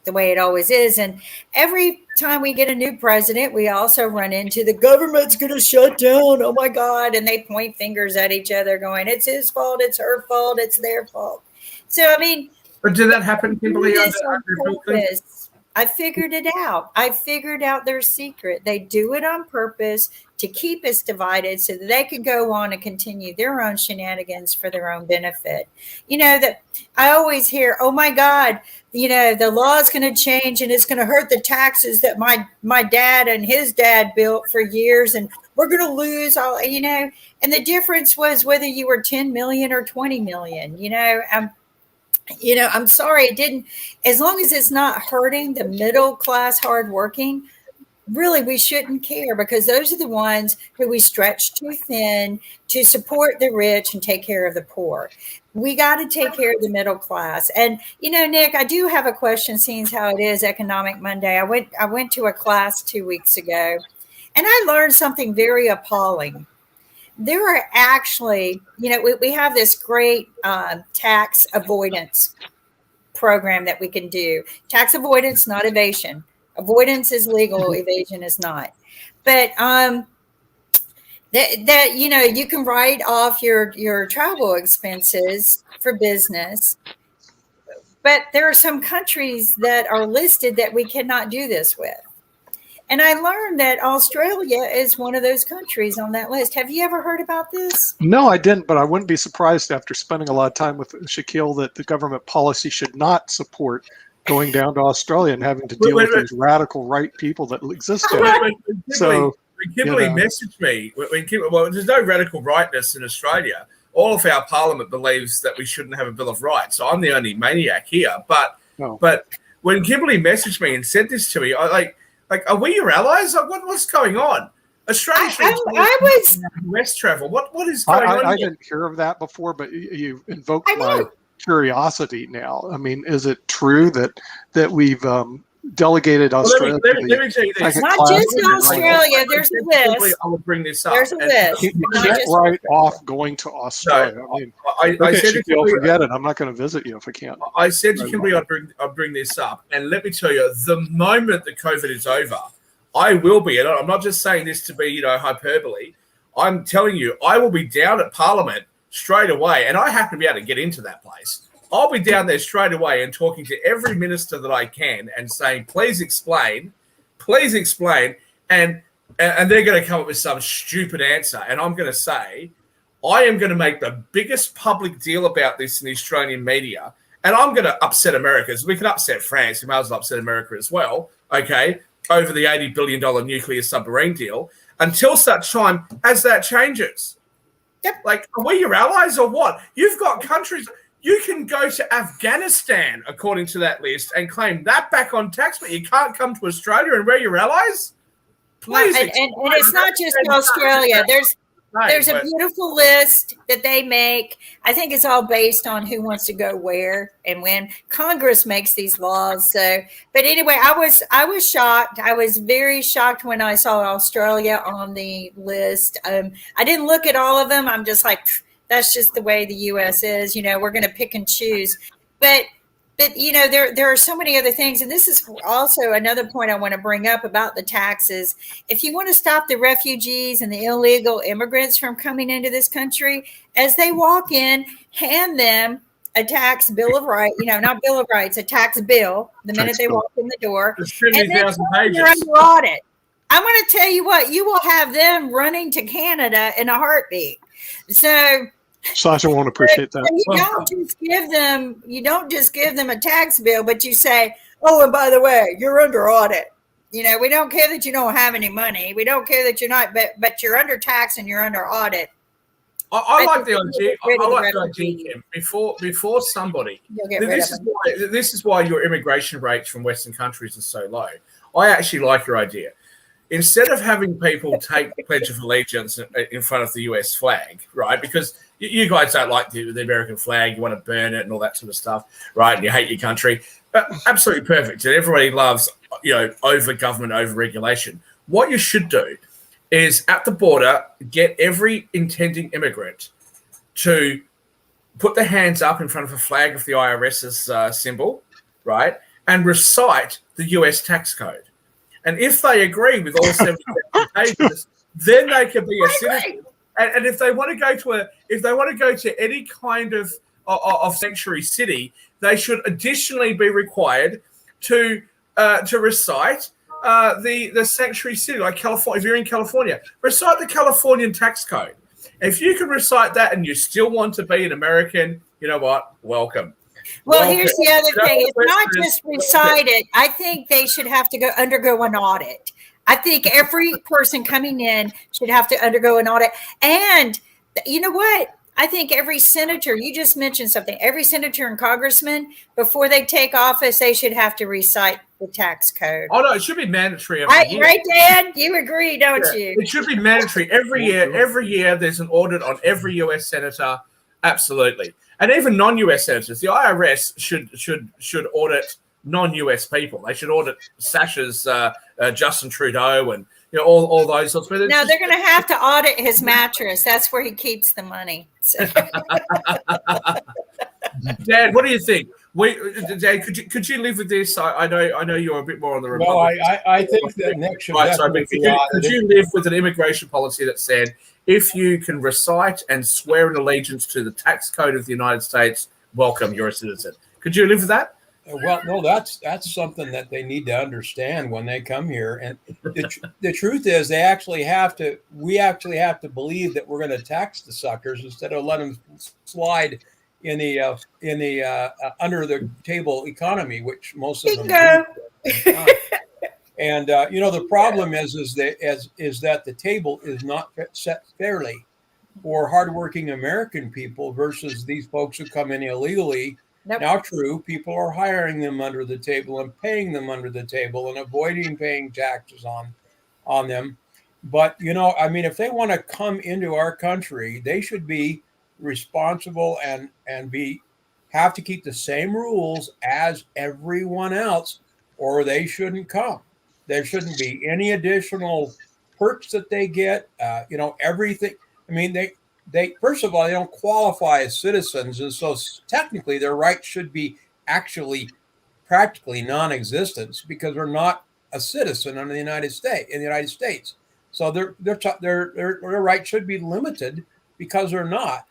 the way it always is. And every time we get a new president, we also run into the government's going to shut down. Oh, my God. And they point fingers at each other going, it's his fault, it's her fault, it's their fault. So, I mean. But did that happen, Kimberly? I figured it out. I figured out their secret. They do it on purpose to keep us divided so that they could go on and continue their own shenanigans for their own benefit. You know, that I always hear, oh my God, you know, the law is going to change and it's going to hurt the taxes that my dad and his dad built for years. And we're going to lose all, you know, and the difference was whether you were 10 million or 20 million, I'm sorry, it didn't, as long as it's not hurting the middle class hardworking, really, we shouldn't care because those are the ones who we stretch too thin to support the rich and take care of the poor. We got to take care of the middle class. And, Nick, I do have a question, seeing how it is Economic Monday. I went to a class 2 weeks ago and I learned something very appalling. There are actually, we have this great tax avoidance program that we can do. Tax avoidance, not evasion. Avoidance is legal, evasion is not. But you can write off your travel expenses for business. But there are some countries that are listed that we cannot do this with. And I learned that Australia is one of those countries on that list. Have you ever heard about this? No, I didn't, but I wouldn't be surprised after spending a lot of time with Shaquille that the government policy should not support going down to Australia and having to Wait, deal wait, with wait. these radical right people that exist When there. Kimberly, So, when Kimberly you know. messaged me, well, there's no radical rightness in Australia. All of our parliament believes that we shouldn't have a Bill of Rights. So I'm the only maniac here. But No. but when Kimberly messaged me and said this to me, I like, are we your allies? Like, what's going on? Australia I was West travel. What is going on? I here? didn't hear of that before, but you invoked I my know. curiosity now. I mean, is it true that we've delegated Well, Australia? let to me the tell you this. second not class just citizen? Australia. There's a list. I will bring this up. There's a And- list. You Not can't just write off going to Australia. I mean, I okay, said to Shaquille, Kimberly, forget it. I'm not going to visit you if I can't. I said to Kimberly, I'd bring this up, and let me tell you, the moment that COVID is over, I will be, and I'm not just saying this to be, hyperbole. I'm telling you, I will be down at Parliament straight away, and I happen to be able to get into that place. I'll be down there straight away and talking to every minister that I can and saying, please explain, and they're going to come up with some stupid answer, and I'm going to say, I am going to make the biggest public deal about this in the Australian media, and I'm going to upset America. We can upset France. We might as well upset America as well, okay, over the $80 billion nuclear submarine deal until such time as that changes. Yep. Like, are we your allies or what? You've got countries. You can go to Afghanistan, according to that list, and claim that back on tax, but you can't come to Australia and we're your allies? Please. and it's not just Australia. There's a beautiful list that they make. I think it's all based on who wants to go where and when. Congress makes these laws. So, but anyway, I was shocked. I was very shocked when I saw Australia on the list. I didn't look at all of them. I'm just like, that's just the way the U.S. is. We're going to pick and choose. But there are so many other things, and this is also another point I want to bring up about the taxes. If you want to stop the refugees and the illegal immigrants from coming into this country, as they walk in, hand them a tax bill of rights, not bill of rights, a tax bill the minute they walk in the door, It's and then 70,000 you're pages. under audit. I'm going to tell you what, you will have them running to Canada in a heartbeat. So Sasha won't appreciate that. you don't just give them a tax bill, but you say, oh, and by the way, you're under audit. We don't care that you don't have any money. We don't care that you're not, but you're under tax and you're under audit. I like the idea. Rid of I the like the refugee. idea, Kim. Before somebody, You'll get rid of them. this is why your immigration rates from Western countries are so low. I actually like your idea. Instead of having people take the Pledge of Allegiance in front of the US flag, right? Because you guys don't like the American flag, you want to burn it and all that sort of stuff, right? And you hate your country. Absolutely perfect. And everybody loves, over government, over regulation. What you should do is at the border, get every intending immigrant to put their hands up in front of a flag of the IRS's symbol, right? And recite the US tax code. And if they agree with all 70 pages, then they can be a citizen. And if they want to go to any kind of sanctuary city, they should additionally be required to recite the sanctuary city, like California. If you're in California, recite the Californian tax code. If you can recite that and you still want to be an American, you know what? Welcome. Well, here's the other thing. It's not just recited. I think they should have to undergo an audit. I think every person coming in should have to undergo an audit. And you know what? I think every senator, you just mentioned something, every senator and congressman, before they take office, they should have to recite the tax code. Oh, no, it should be mandatory every year. Right, Dan? You agree, don't you? It should be mandatory every year. Every year there's an audit on every US senator. Absolutely. And even non-US senators. The IRS should audit non-US people. They should audit Sasha's Justin Trudeau and all those sorts of things. No, they're going to have to audit his mattress. That's where he keeps the money. So. Dan, what do you think? Dan, could you live with this? I know you're a bit more on the Well, Republican. I think that Nick should Right, so definitely could you live with an immigration policy that said if you can recite and swear an allegiance to the tax code of the United States, welcome, you're a citizen. Could you live with that? Well, no, that's something that they need to understand when they come here. And the truth is, we actually have to believe that we're going to tax the suckers instead of letting them slide in the under the table economy, which most of them Bingo. do. And the problem is that the table is not set fairly for hardworking American people versus these folks who come in illegally. Nope. Now, true, people are hiring them under the table and paying them under the table and avoiding paying taxes on them. But if they want to come into our country, they should be responsible and have to keep the same rules as everyone else, or they shouldn't come. There shouldn't be any additional perks that they get. Everything. I mean, they first of all, they don't qualify as citizens, and so technically their rights should be actually practically non-existent because they're not a citizen in the United States. So their rights should be limited because they're not.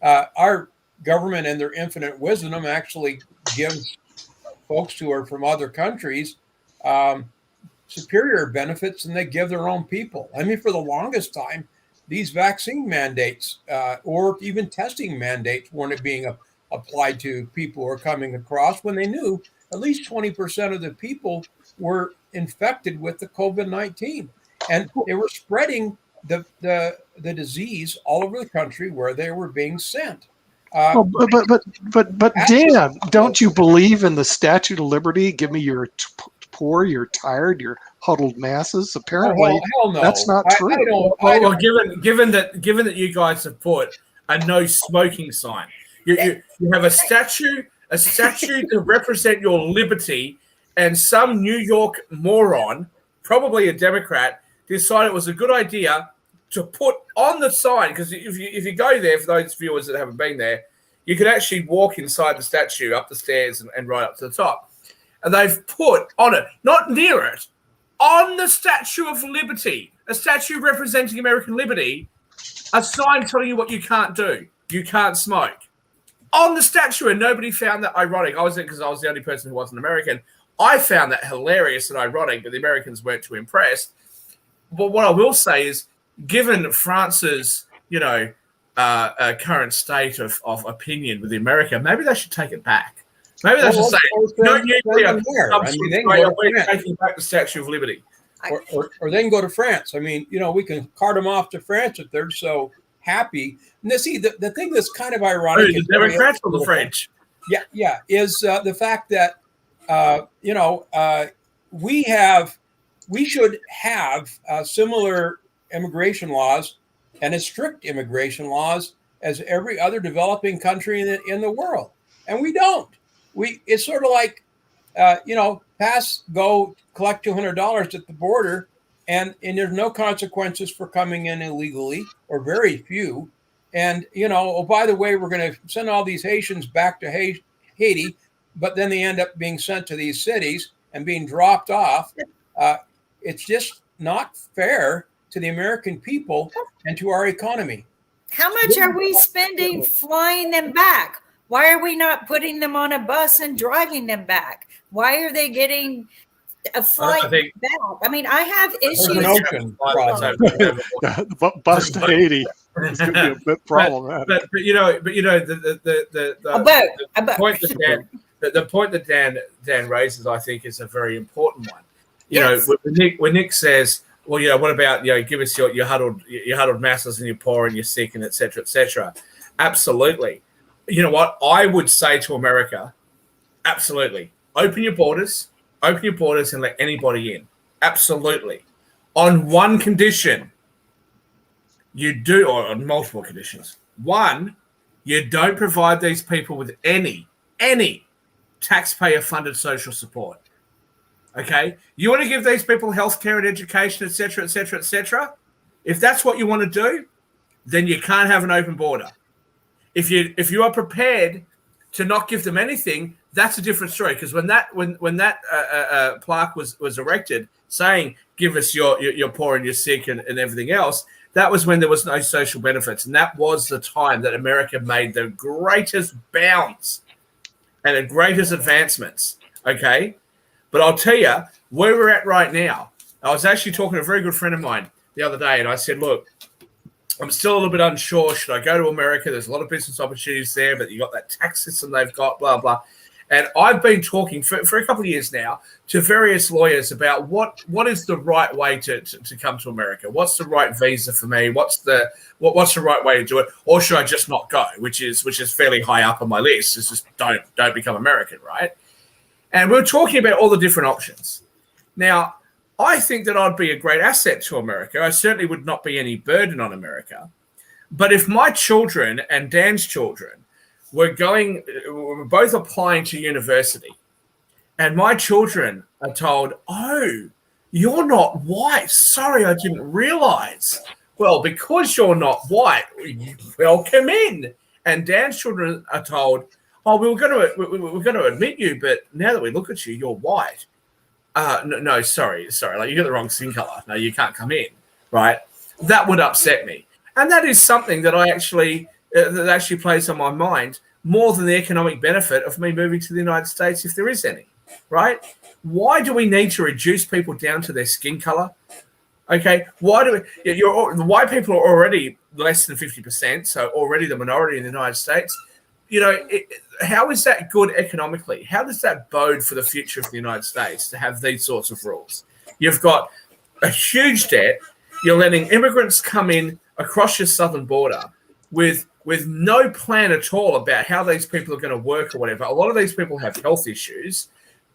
Our government, in their infinite wisdom, actually gives folks who are from other countries superior benefits than they give their own people. I mean, for the longest time, these vaccine mandates or even testing mandates weren't being applied to people who are coming across when they knew at least 20% of the people were infected with the COVID-19. And they were spreading the disease all over the country where they were being sent. But Dan, don't you believe in the Statute of Liberty? Give me your poor, you're tired, you're huddled masses. Apparently, hell no. That's not true. Well, given that you guys have put a no smoking sign, you have a statue to represent your liberty, and some New York moron, probably a Democrat, decided it was a good idea to put on the sign, because if you go there, for those viewers that haven't been there, you can actually walk inside the statue, up the stairs and right up to the top. And they've put on it, not near it, on the Statue of Liberty, a statue representing American liberty, a sign telling you what you can't do. You can't smoke. On the statue, and nobody found that ironic. I was there because I was the only person who wasn't American. I found that hilarious and ironic, but the Americans weren't too impressed. But what I will say is, given France's, current state of opinion with America, maybe they should take it back. Maybe they should say, no nuclear. We're taking back the Statue of Liberty. Or they can go to France. I mean, we can cart them off to France if they're so happy. And see, the thing that's kind of ironic. The Democrats or the French? Yeah, is the fact that, we should have similar immigration laws and as strict immigration laws as every other developing country in the world. And we don't. It's sort of like, go collect $200 at the border, and there's no consequences for coming in illegally, or very few. And, by the way, we're going to send all these Haitians back to Haiti, but then they end up being sent to these cities and being dropped off. It's just not fair to the American people and to our economy. How much are we spending flying them back? Why are we not putting them on a bus and driving them back? Why are they getting a flight back? I mean, I have issues. Bus to Haiti is going to be a bit problematic. But the point that Dan raises, I think, is a very important one. When Nick says, well, what about, give us your huddled masses and you're poor and you're sick and et cetera, absolutely. You know what? I would say to America, absolutely. Open your borders and let anybody in. Absolutely. On one condition, or on multiple conditions. One, you don't provide these people with any taxpayer-funded social support. Okay? You want to give these people healthcare and education, et cetera. If that's what you want to do, then you can't have an open border. If you are prepared to not give them anything, that's a different story. Because when that plaque was erected, saying "Give us your poor and your sick and everything else," that was when there was no social benefits, and that was the time that America made the greatest bounds and the greatest advancements. Okay, but I'll tell you where we're at right now. I was actually talking to a very good friend of mine the other day, and I said, "Look, I'm still a little bit unsure. Should I go to America? There's a lot of business opportunities there, but you got that tax system they've got, blah, blah. And I've been talking for a couple of years now to various lawyers about what is the right way to come to America? What's the right visa for me? What's the right way to do it? Or should I just not go? Which is fairly high up on my list. It's just don't become American, right? And we're talking about all the different options. Now, I think that I'd be a great asset to America. I certainly would not be any burden on America. But if my children and Dan's children we're both applying to university, and my children are told, "Oh, you're not white. Sorry, I didn't realize." Well, because you're not white, welcome in. And Dan's children are told, "Oh, we're going to admit you, but now that we look at you, you're white." No, sorry. Like, you got the wrong skin color. No, you can't come in. Right? That would upset me, and that is something that that actually plays on my mind more than the economic benefit of me moving to the United States, if there is any, right? Why do we need to reduce people down to their skin color? Okay, why do we? The white people are already less than 50%, so already the minority in the United States. How is that good economically? How does that bode for the future of the United States to have these sorts of rules? You've got a huge debt. You're letting immigrants come in across your southern border with no plan at all about how these people are going to work or whatever. A lot of these people have health issues.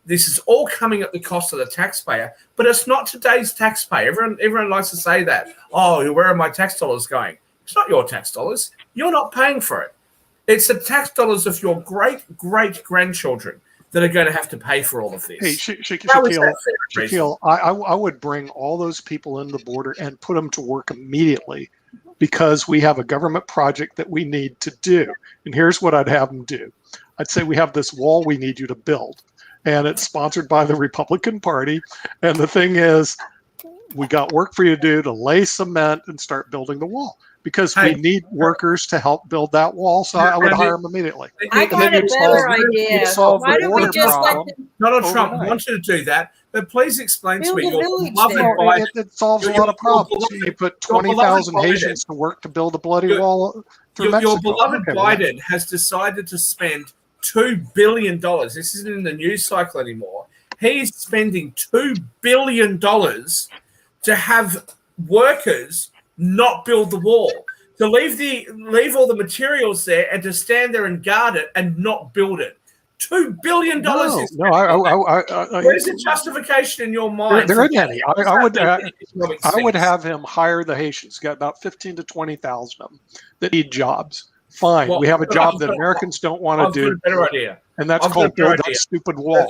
This is all coming at the cost of the taxpayer, but it's not today's taxpayer. Everyone likes to say that. Oh, where are my tax dollars going? It's not your tax dollars. You're not paying for it. It's the tax dollars of your great-great-grandchildren that are going to have to pay for all of this. Hey, Shaquille, I would bring all those people in the border and put them to work immediately, because we have a government project that we need to do. And here's what I'd have them do. I'd say, we have this wall we need you to build, and it's sponsored by the Republican Party. And the thing is, we got work for you to do to lay cement and start building the wall, because we need workers to help build that wall. So I would hire them immediately. I got a better idea. Why don't we just let them? Donald Trump wants you to do that, but please explain to me. It solves a lot of problems. You put 20,000 Haitians to work to build a bloody wall through Mexico. Your beloved Biden has decided to spend $2 billion. This isn't in the news cycle anymore. He's spending $2 billion to have workers not build the wall, to leave all the materials there and to stand there and guard it and not build it. $2 billion. Where's the justification in your mind? There isn't any. I would have him hire the Haitians. Got about 15 to 20,000 of them that need jobs. Fine, we have a job that Americans don't want to do. A better idea, and that's called build that stupid wall.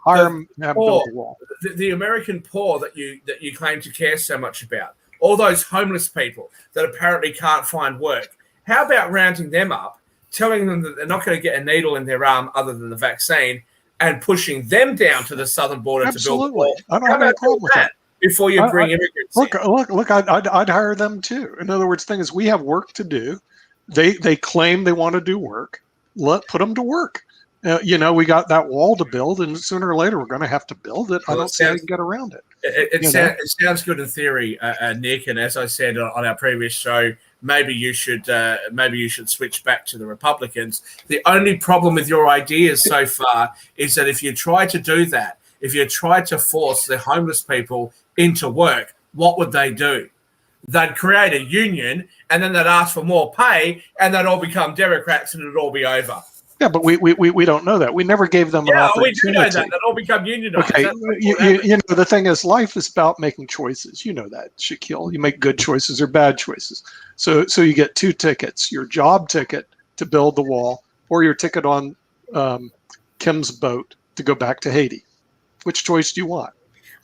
Hire them and have them build the wall. The American poor that you claim to care so much about. All those homeless people that apparently can't find work. How about rounding them up, telling them that they're not going to get a needle in their arm other than the vaccine, and pushing them down to the southern border to build the wall? I don't have any problem with that. Before you bring immigrants Look, I'd hire them too. In other words, the thing is, we have work to do. They claim they want to do work. Put them to work. We got that wall to build, and sooner or later we're going to have to build it. I don't see how you can get around it. It sounds good in theory, Nick. And as I said on our previous show, maybe you should switch back to the Republicans. The only problem with your ideas so far is that if you try to do that, if you try to force the homeless people into work, what would they do? They'd create a union, and then they'd ask for more pay, and they'd all become Democrats, and it'd all be over. Yeah, but we don't know that. We never gave them an opportunity. We do know that. They'll all become unionized. Okay, the thing is, life is about making choices. You know that, Shaquille. You make good choices or bad choices. So you get two tickets: your job ticket to build the wall, or your ticket on Kim's boat to go back to Haiti. Which choice do you want?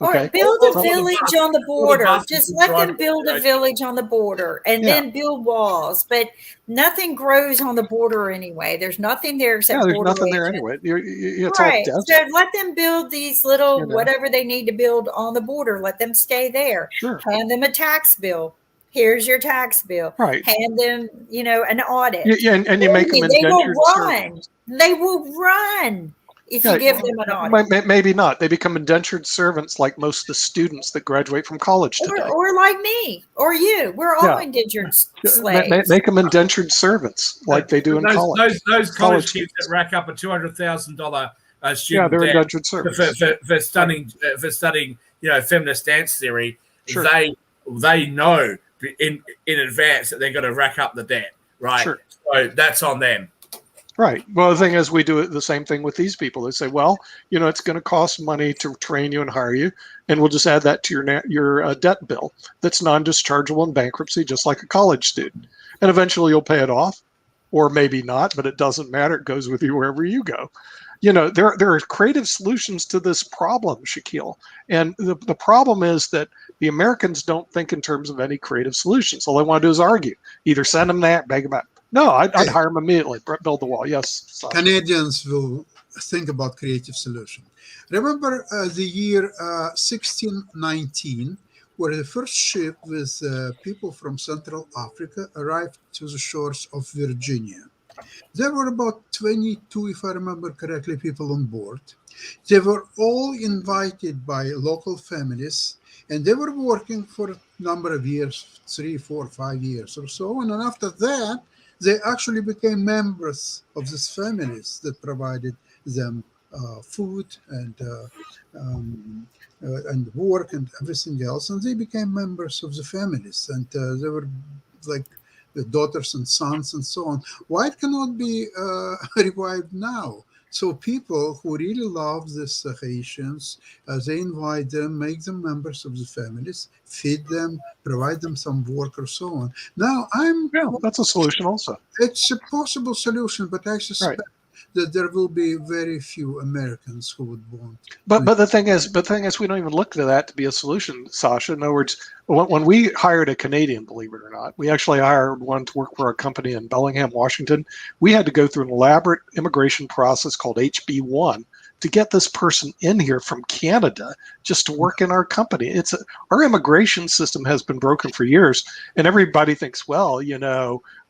Okay. Or build a village on the border. Just let them build a village on the border and then build walls. But nothing grows on the border anyway. There's nothing there except there's border nothing there agents. anyway. It's right. all So let them build these little whatever they need to build on the border. Let them stay there. Sure. Hand them a tax bill. Here's your tax bill. Right. Hand them, an audit. And you make them They will indentured run. servants. They will run. if you give them an audit. Maybe not. They become indentured servants like most of the students that graduate from college today. Or like me or you. We're all indentured slaves. Make them indentured servants like they do in college. Those college kids that rack up a $200,000 student they're debt indentured servants for studying feminist dance theory. Sure. They know in advance that they're going to rack up the debt, right? Sure. So that's on them. Right. Well, the thing is, we do the same thing with these people. They say, well, it's going to cost money to train you and hire you, and we'll just add that to your debt bill that's non-dischargeable in bankruptcy, just like a college student. And eventually you'll pay it off, or maybe not, but it doesn't matter. It goes with you wherever you go. There are creative solutions to this problem, Shaquille. And the problem is that the Americans don't think in terms of any creative solutions. All they want to do is argue. Either send them that, beg them out. No, I'd hire them immediately. Build the wall. Yes. Sasha. Canadians will think about creative solution. Remember the year 1619, where the first ship with people from Central Africa arrived to the shores of Virginia. There were about 22, if I remember correctly, people on board. They were all invited by local families, and they were working for a number of years, 3, 4, 5 years or so. And then after that, they actually became members of these families that provided them food and work and everything else. And they became members of the families. And they were like the daughters and sons and so on. Why it cannot be revived now? So people who really love these Haitians, they invite them, make them members of the families, feed them, provide them some work or so on. Now, that's a solution also. It's a possible solution, but I suspect that there will be very few Americans who would want. But the thing is, we don't even look to that to be a solution, Sasha. In other words, when we hired a Canadian, believe it or not, we actually hired one to work for a company in Bellingham, Washington. We had to go through an elaborate immigration process called HB1 to get this person in here from Canada just to work in our company. Our immigration system has been broken for years, and everybody thinks, well,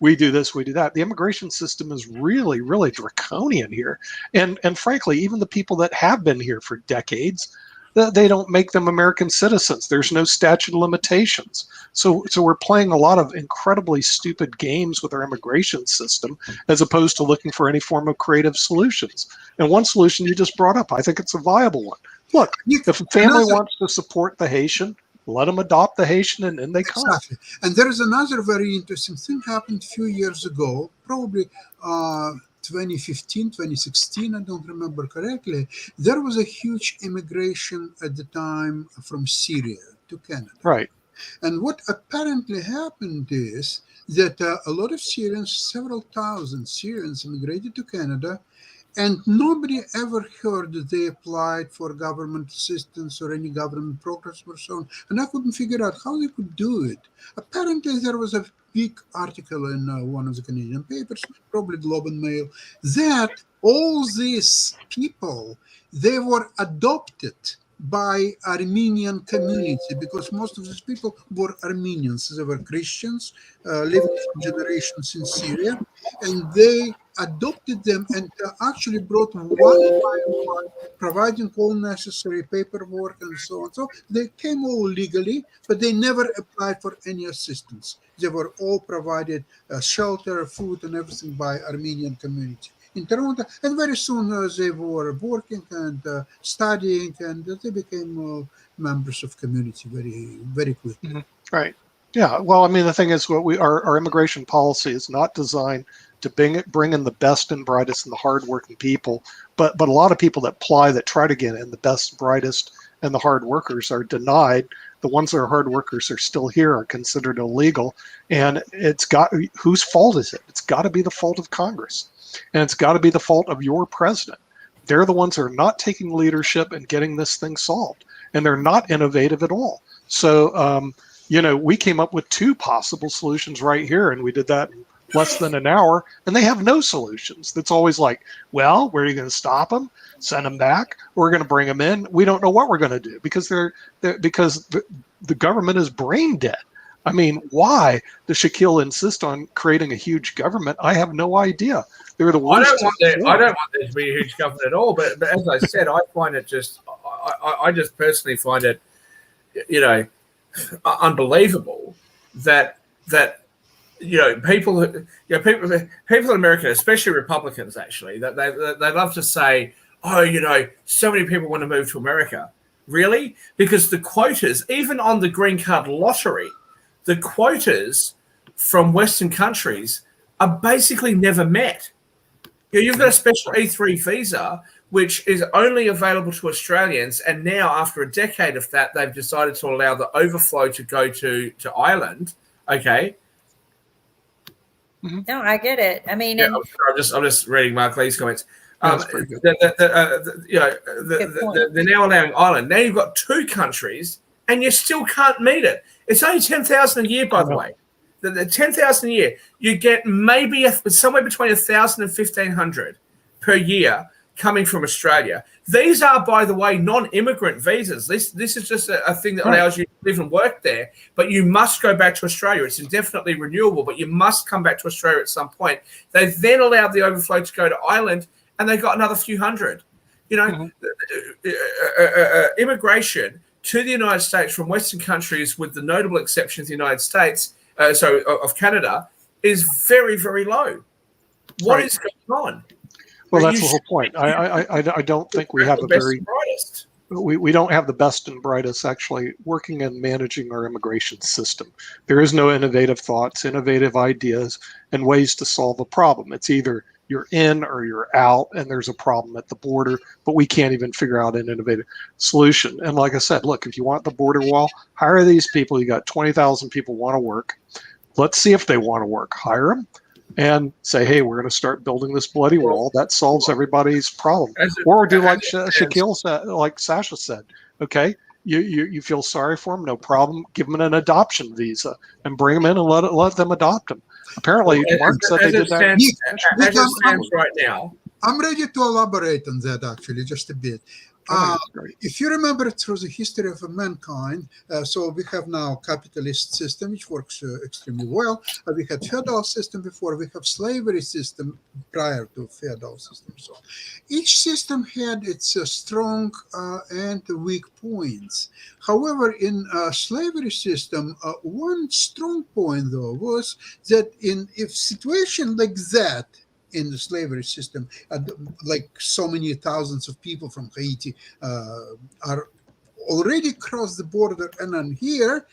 we do this, we do that. The immigration system is really, really draconian here. And frankly, even the people that have been here for decades, they don't make them American citizens. There's no statute of limitations. So we're playing a lot of incredibly stupid games with our immigration system as opposed to looking for any form of creative solutions. And one solution you just brought up, I think it's a viable one. Look, if a family wants to support the Haitian, let them adopt the Haitian and they come. Exactly. And there is another very interesting thing happened a few years ago, probably 2015, 2016, I don't remember correctly. There was a huge immigration at the time from Syria to Canada. Right. And what apparently happened is that a lot of Syrians, several thousand Syrians immigrated to Canada, and nobody ever heard that they applied for government assistance or any government programs or so on. And I couldn't figure out how they could do it. Apparently, there was a big article in one of the Canadian papers, probably Globe and Mail, that all these people, they were adopted by Armenian community, because most of these people were Armenians. They were Christians living for generations in Syria, and they adopted them and actually brought one by one, providing all necessary paperwork and so on. So they came all legally, but they never applied for any assistance. They were all provided shelter, food, and everything by Armenian community in Toronto, and very soon they were working and studying, and they became members of community very, very quickly. Mm-hmm. Right. Yeah. Well, I mean, the thing is, our immigration policy is not designed to bring in the best and brightest and the hardworking people, but a lot of people that apply, that try to get in, the best, brightest, and the hard workers are denied. The ones that are hard workers are still here, are considered illegal, and whose fault is it? It's got to be the fault of Congress. And it's got to be the fault of your president. They're the ones who are not taking leadership and getting this thing solved. And they're not innovative at all. So, we came up with 2 possible solutions right here, and we did that in less than an hour, and they have no solutions. That's always like, well, where are you going to stop them? Send them back? We're going to bring them in. We don't know what we're going to do because the government is brain dead. I mean, why does Shaquille insist on creating a huge government? I have no idea. They're the worst. I don't want there to be a huge government at all. But as I said, I find it I just personally find it, unbelievable that people in America, especially Republicans, actually, that they love to say, oh, so many people want to move to America. Really? Because the quotas, even on the green card lottery, the quotas from Western countries are basically never met. You've got a special E3 visa, which is only available to Australians. And now, after a decade of that, they've decided to allow the overflow to go to Ireland. Okay. No, I get it. I mean, I'm just reading Mark Lee's comments. They're now allowing Ireland. Now you've got 2 countries, and you still can't meet it. It's only 10,000 a year, by the way. The 10,000 a year, you get maybe somewhere between 1,000 and 1,500 per year coming from Australia. These are, by the way, non-immigrant visas. This is just a thing that allows you to live and work there, but you must go back to Australia. It's indefinitely renewable, but you must come back to Australia at some point. They've then allowed the overflow to go to Ireland, and they got another few hundred. Immigration to the United States from Western countries, with the notable exception of the United States, of Canada, is very, very low. What is going on? Well, that's the whole point. I don't think we have we don't have the best and brightest actually working and managing our immigration system. There is no innovative thoughts, innovative ideas, and ways to solve a problem. It's either you're in or you're out, and there's a problem at the border, but we can't even figure out an innovative solution. And like I said, look, if you want the border wall, hire these people. You got 20,000 people want to work. Let's see if they want to work. Hire them and say, hey, we're going to start building this bloody wall. That solves everybody's problem. Or do like Shaquille said, like Sasha said, okay, you feel sorry for them, no problem. Give them an adoption visa and bring them in and let them adopt them. Apparently, Mark said they did that. As it stands right now. I'm ready to elaborate on that, actually, just a bit. If you remember through the history of mankind, so we have now capitalist system, which works extremely well. We had feudal system before. We have slavery system prior to feudal system. So each system had its strong and weak points. However, in slavery system, one strong point, though, was that in if situation like that, in the slavery system, like so many thousands of people from Haiti are already across the border and on here,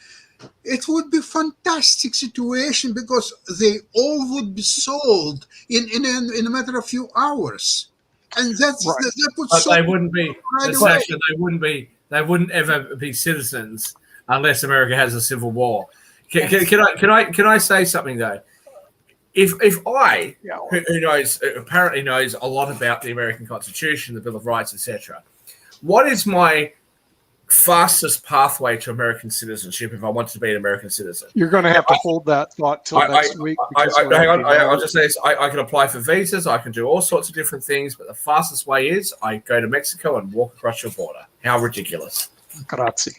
it would be a fantastic situation because they all would be sold in a matter of a few hours. And that's right. That would but solve they wouldn't be, right they wouldn't ever be citizens unless America has a civil war. Can I say something though? If I, who apparently knows a lot about the American Constitution, the Bill of Rights, etc., what is my fastest pathway to American citizenship if I want to be an American citizen? You're going to have to hold that thought till next week. Hang on, I'll just say this. I can apply for visas. I can do all sorts of different things, but the fastest way is I go to Mexico and walk across your border. How ridiculous. Grazie.